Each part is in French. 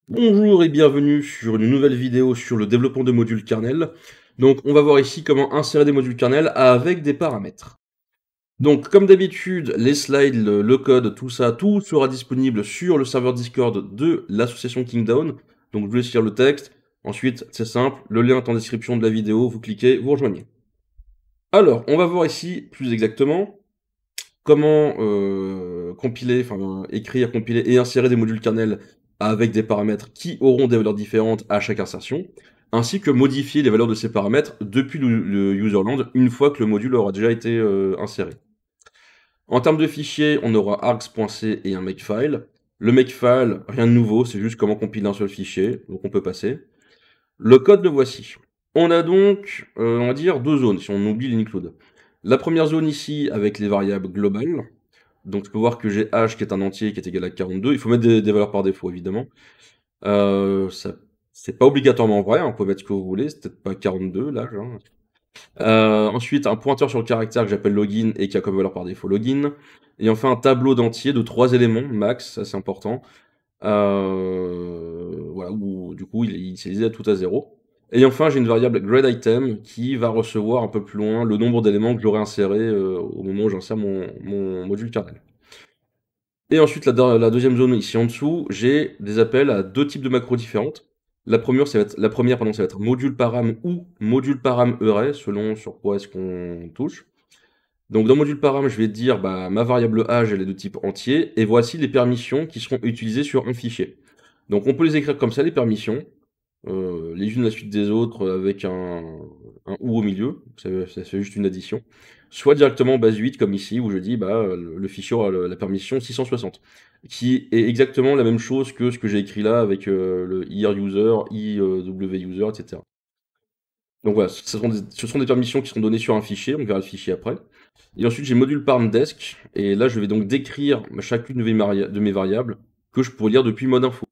Bonjour et bienvenue sur une nouvelle vidéo sur le développement de modules kernel. Donc on va voir ici comment insérer des modules kernel avec des paramètres. Donc comme d'habitude, les slides, le code, tout ça, tout sera disponible sur le serveur Discord de l'association Kingdown. Donc je vous laisse lire le texte. Ensuite, c'est simple, le lien est en description de la vidéo, vous cliquez, vous rejoignez. Alors, on va voir ici plus exactement comment compiler, enfin écrire, compiler et insérer des modules kernel avec des paramètres qui auront des valeurs différentes à chaque insertion, ainsi que modifier les valeurs de ces paramètres depuis le userland une fois que le module aura déjà été inséré. En termes de fichiers, on aura args.c et un makefile. Le makefile, rien de nouveau, c'est juste comment compiler un seul fichier, donc on peut passer. Le code, le voici. On a donc, on va dire, deux zones, si on oublie l'include. La première zone ici, avec les variables globales. Donc je peux voir que j'ai h qui est un entier qui est égal à 42. Il faut mettre des valeurs par défaut, évidemment. Ça, c'est pas obligatoirement vrai, hein, vous pouvez mettre ce que vous voulez, c'est peut-être pas 42 l'âge. Hein. Ensuite, un pointeur sur le caractère que j'appelle login et qui a comme valeur par défaut login. Et enfin, un tableau d'entier de 3 éléments, max, ça c'est important. Voilà, où du coup il est initialisé à tout à 0. Et enfin, j'ai une variable grade_item qui va recevoir un peu plus loin le nombre d'éléments que j'aurai inséré au moment où j'insère mon module kernel. Et ensuite, la deuxième zone ici en dessous, j'ai des appels à deux types de macros différentes. La première, ça va être module param ou module param array, selon sur quoi est-ce qu'on touche. Donc dans module param, je vais dire bah, ma variable âge, elle est de type entier, et voici les permissions qui seront utilisées sur un fichier. Donc on peut les écrire comme ça, les permissions, les unes à la suite des autres avec un ou au milieu, ça fait juste une addition. Soit directement en base 8 comme ici où je dis bah, le fichier aura la permission 660, qui est exactement la même chose que ce que j'ai écrit là avec le IR user, IW user, etc. Donc voilà, ce sont des permissions qui seront données sur un fichier, on verra le fichier après. Et ensuite j'ai module parm desk, et là je vais donc décrire chacune de mes variables que je pourrais lire depuis mode info.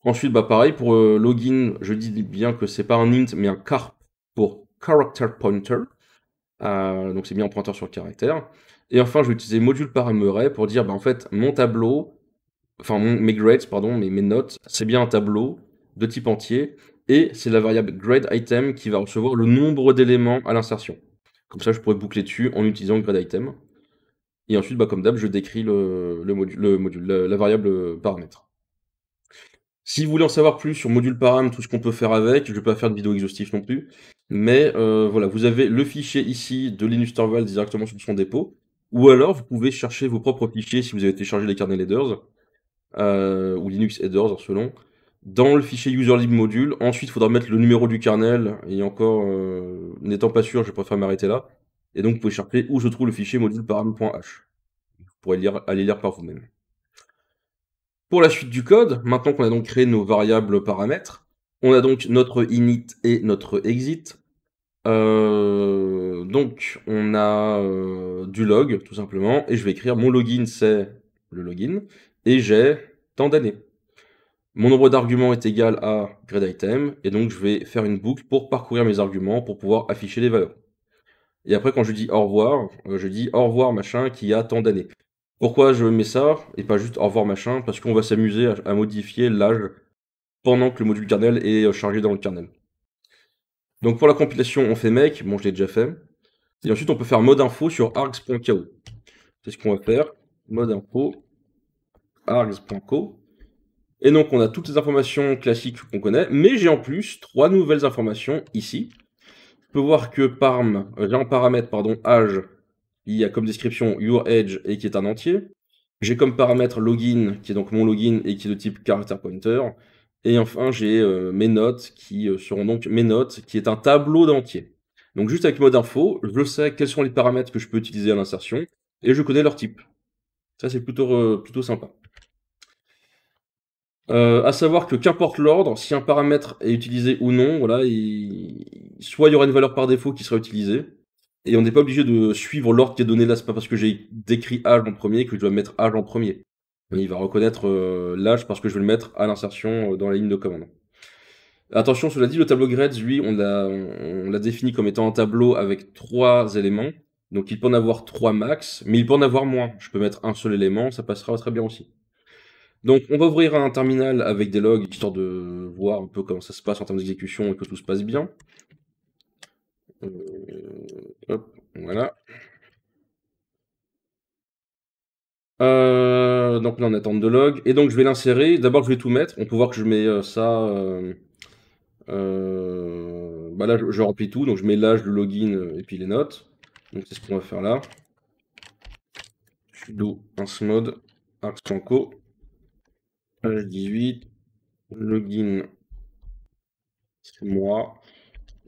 Ensuite, bah pareil, pour login, je dis bien que c'est pas un int, mais un carp pour character pointer. Donc c'est bien en pointeur sur le caractère. Et enfin, je vais utiliser module param_array pour dire, bah en fait, mon tableau, enfin mes grades, pardon, mes notes, c'est bien un tableau de type entier, et c'est la variable grade_item qui va recevoir le nombre d'éléments à l'insertion. Comme ça, je pourrais boucler dessus en utilisant grade_item. Et ensuite, bah, comme d'hab, je décris la variable paramètre. Si vous voulez en savoir plus sur module param, tout ce qu'on peut faire avec, je ne vais pas faire de vidéo exhaustive non plus, mais voilà, vous avez le fichier ici de Linus Torvalds directement sur son dépôt, ou alors vous pouvez chercher vos propres fichiers si vous avez téléchargé les kernel headers, ou Linux headers selon, dans le fichier userlib module. Ensuite, il faudra mettre le numéro du kernel, et encore, n'étant pas sûr, je préfère m'arrêter là. Et donc, vous pouvez chercher où se trouve le fichier module param.h. Vous pourrez aller lire par vous-même. Pour la suite du code, maintenant qu'on a donc créé nos variables paramètres, on a donc notre init et notre exit. Donc on a du log tout simplement, et je vais écrire mon login c'est le login, et j'ai tant d'années. Mon nombre d'arguments est égal à grade_item, et donc je vais faire une boucle pour parcourir mes arguments pour pouvoir afficher les valeurs. Et après, quand je dis au revoir, je dis au revoir machin qui a tant d'années. Pourquoi je mets ça et pas juste au revoir machin? Parce qu'on va s'amuser à modifier l'âge pendant que le module kernel est chargé dans le kernel. Donc pour la compilation, on fait make, bon je l'ai déjà fait. Et ensuite on peut faire mode info sur args.co. C'est ce qu'on va faire. Mode info args.co. Et donc on a toutes les informations classiques qu'on connaît, mais j'ai en plus trois nouvelles informations ici. Je peux voir que parm, j'ai en paramètre, pardon, âge, il y a comme description your age et qui est un entier. J'ai comme paramètre login, qui est donc mon login et qui est de type character pointer. Et enfin, j'ai mes notes qui seront donc mes notes, qui est un tableau d'entiers. Donc juste avec mode info, je sais quels sont les paramètres que je peux utiliser à l'insertion, et je connais leur type. Ça, c'est plutôt sympa. À savoir que qu'importe l'ordre, si un paramètre est utilisé ou non, voilà, soit il y aura une valeur par défaut qui sera utilisée, et on n'est pas obligé de suivre l'ordre qui est donné là, c'est pas parce que j'ai décrit âge en premier que je dois mettre âge en premier. Il va reconnaître l'âge parce que je vais le mettre à l'insertion dans la ligne de commande. Attention, cela dit, le tableau grades, lui, on l'a défini comme étant un tableau avec 3 éléments. Donc il peut en avoir 3 max, mais il peut en avoir moins. Je peux mettre un seul élément, ça passera très bien aussi. Donc, on va ouvrir un terminal avec des logs, histoire de voir un peu comment ça se passe en termes d'exécution et que tout se passe bien. Hop, voilà. Donc là, on attend de log. Et donc, je vais l'insérer. D'abord, je vais tout mettre. On peut voir que je mets ça. Bah là, je remplis tout. Donc, je mets l'âge, le login et puis les notes. Donc, c'est ce qu'on va faire là. Sudo insmod args.co. Âge 18. Login, c'est moi.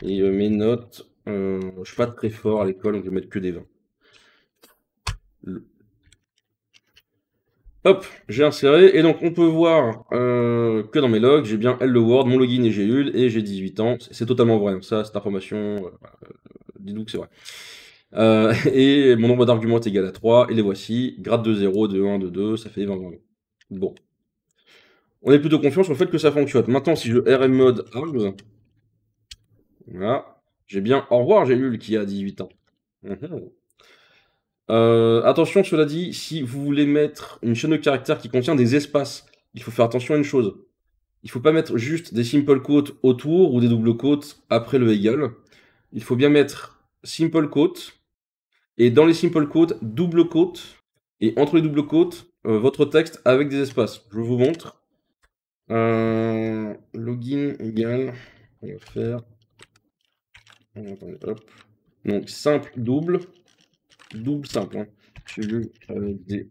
Et mes notes, je suis pas très fort à l'école, donc je vais mettre que des 20. Hop, j'ai inséré, et donc on peut voir que dans mes logs, j'ai bien Hello World, mon login est Gélule, et j'ai 18 ans. C'est totalement vrai, ça, cette information, dis-nous que c'est vrai. Et mon nombre d'arguments est égal à 3, et les voici, grade de 0, de 1, de 2, ça fait 20, 20. Bon. On est plutôt confiant sur le fait que ça fonctionne. Maintenant, si je rmmod args, voilà, j'ai bien au revoir Gélule qui a 18 ans. Attention, cela dit, si vous voulez mettre une chaîne de caractères qui contient des espaces, il faut faire attention à une chose. Il ne faut pas mettre juste des simple quotes autour ou des double quotes après le égal. Il faut bien mettre simple quotes, et dans les simple quotes, double quotes, et entre les double quotes, votre texte avec des espaces. Je vous montre. Login égale, on va faire, attendez, hop. Donc simple, double simple, hein. Celui avec des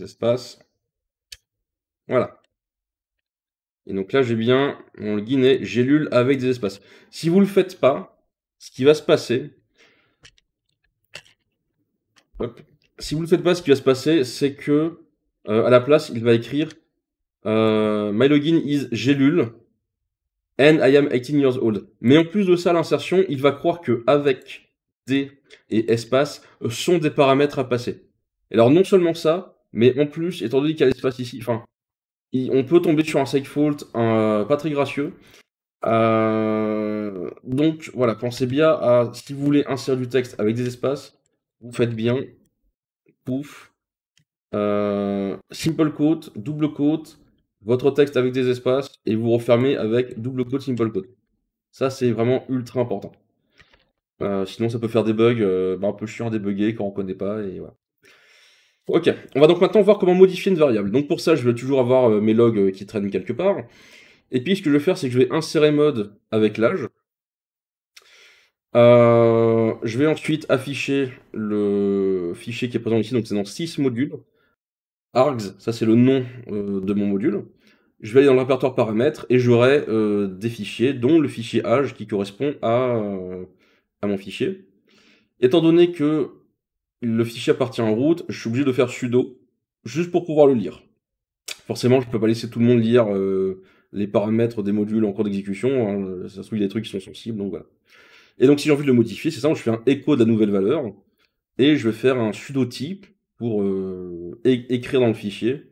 espaces. Voilà. Et donc là, j'ai bien mon login est Gélule avec des espaces. Si vous ne le faites pas, ce qui va se passer, si vous ne le faites pas, ce qui va se passer, c'est que à la place, il va écrire My login is Gélule and I am 18 years old. Mais en plus de ça, l'insertion, il va croire que avec des et espace sont des paramètres à passer. Et alors non seulement ça, mais en plus, étant donné qu'il y a l'espace ici, enfin, on peut tomber sur un segfault pas très gracieux. Donc voilà, pensez bien à, si vous voulez insérer du texte avec des espaces, vous faites bien, pouf, simple quote, double quote, votre texte avec des espaces, et vous refermez avec double quote, simple quote. Ça, c'est vraiment ultra important. Sinon, ça peut faire des bugs un peu chiants à débugger quand on ne connaît pas, et voilà. Ok, on va donc maintenant voir comment modifier une variable. Donc pour ça, je vais toujours avoir mes logs qui traînent quelque part. Et puis, ce que je vais faire, c'est que je vais insérer mode avec l'âge. Je vais ensuite afficher le fichier qui est présent ici, donc c'est dans 6 modules. Args, ça c'est le nom de mon module. Je vais aller dans le répertoire paramètres et j'aurai des fichiers, dont le fichier âge qui correspond à mon fichier. Étant donné que le fichier appartient en root, je suis obligé de faire sudo, juste pour pouvoir le lire. Forcément, je ne peux pas laisser tout le monde lire les paramètres des modules en cours d'exécution, hein, ça se trouve il y a des trucs qui sont sensibles, donc voilà. Et donc si j'ai envie de le modifier, c'est ça, je fais un echo de la nouvelle valeur, et je vais faire un sudo type pour écrire dans le fichier,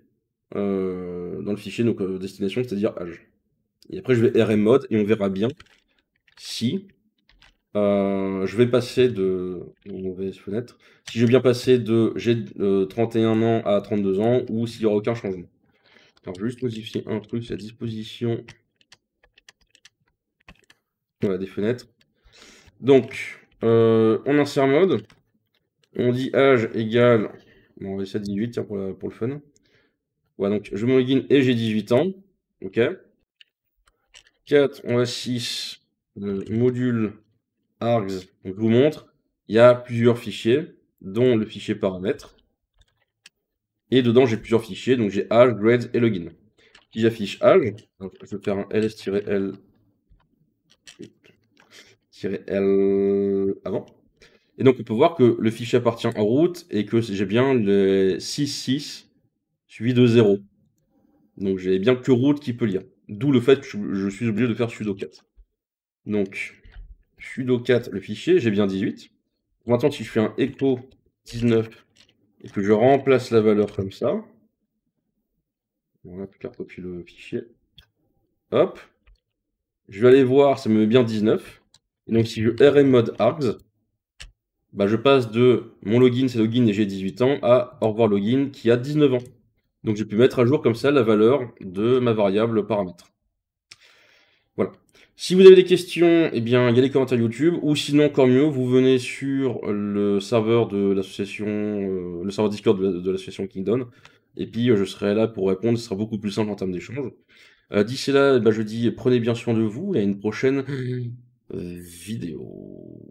donc destination, c'est-à-dire âge. Et après je vais rmmod, et on verra bien si je vais passer de, mauvaise fenêtre, si je vais bien passer de j'ai 31 ans à 32 ans, ou s'il n'y aura aucun changement. Alors je vais juste modifier un truc, c'est la disposition, voilà, des fenêtres. Donc, on insère mode, on dit âge égale, bon, on va essayer 18, tiens, pour le fun. Voilà, donc je me login et j'ai 18 ans, ok. 4, on a 6, le module args, donc je vous montre, il y a plusieurs fichiers, dont le fichier paramètres, et dedans j'ai plusieurs fichiers, donc j'ai âge, grades et login. Si j'affiche âge, donc je vais faire un ls-l avant. Et donc on peut voir que le fichier appartient en root et que j'ai bien le 6.6 suivi de 0. Donc j'ai bien que root qui peut lire. D'où le fait que je suis obligé de faire sudo 4. Donc sudo 4 le fichier, j'ai bien 18. Maintenant si je fais un echo 19 et que je remplace la valeur comme ça, on va plus qu'à copier le fichier. Hop, je vais aller voir, ça me met bien 19. Et donc si je rmmod args, bah, je passe de mon login, c'est login et j'ai 18 ans, à au revoir login qui a 19 ans. Donc j'ai pu mettre à jour comme ça la valeur de ma variable paramètre. Voilà. Si vous avez des questions, eh bien, il y a les commentaires YouTube ou sinon encore mieux, vous venez sur le serveur de l'association, le serveur Discord de l'association Kingdom et puis, je serai là pour répondre, ce sera beaucoup plus simple en termes d'échange. D'ici là, bah, je dis prenez bien soin de vous et à une prochaine, vidéo.